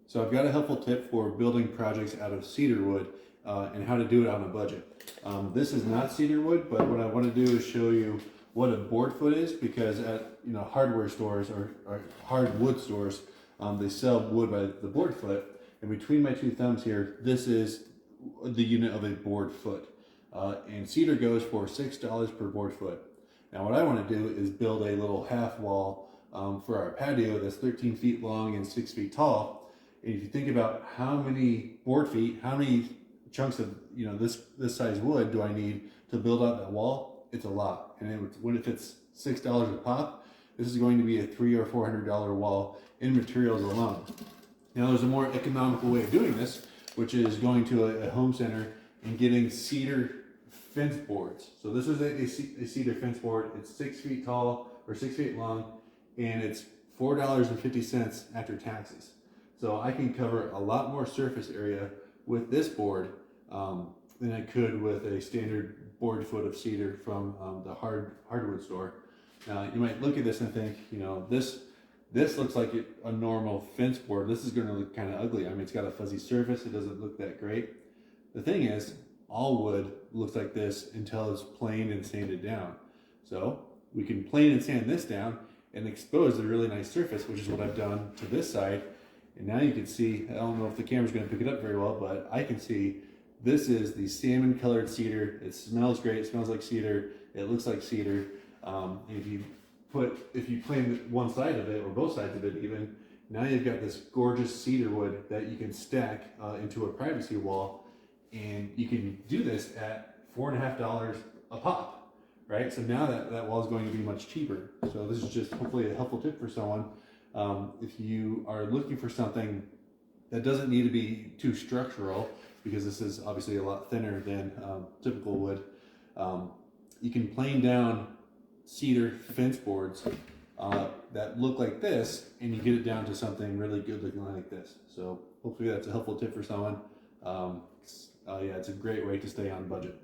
So I've got a helpful tip for building projects out of cedar wood and how to do it on a budget. This is not cedar wood, but what I want to do is show you what a board foot is, because at hardware stores or hardwood stores, they sell wood by the board foot. And between my two thumbs here, this is the unit of a board foot. And cedar goes for $6 per board foot. Now what I want to do is build a little half wall for our patio that's 13 feet long and 6 feet tall. And if you think about how many board feet, how many chunks of this size wood do I need to build out that wall, it's a lot. And if it's $6 a pop, this is going to be a $300 or $400 wall in materials alone. Now there's a more economical way of doing this, which is going to a home center and getting cedar fence boards. So this is a cedar fence board. It's 6 feet tall or 6 feet long, and it's $4.50 after taxes. So I can cover a lot more surface area with this board than I could with a standard board foot of cedar from the hardwood store. Now you might look at this and think, this looks like a normal fence board. This is going to look kind of ugly. I mean, it's got a fuzzy surface. It doesn't look that great. The thing is, all wood looks like this until it's planed and sanded down. So we can plane and sand this down and expose a really nice surface, which is what I've done to this side. And now you can see, I don't know if the camera's going to pick it up very well, but I can see this is the salmon colored cedar. It smells great. It smells like cedar. It looks like cedar. If you plane one side of it or both sides of it even, now you've got this gorgeous cedar wood that you can stack into a privacy wall. And you can do this at $4.50 a pop, right? So now that wall is going to be much cheaper. So this is just hopefully a helpful tip for someone. If you are looking for something that doesn't need to be too structural, because this is obviously a lot thinner than typical wood, you can plane down cedar fence boards that look like this, and you get it down to something really good looking like this. So hopefully that's a helpful tip for someone. Yeah, it's a great way to stay on budget.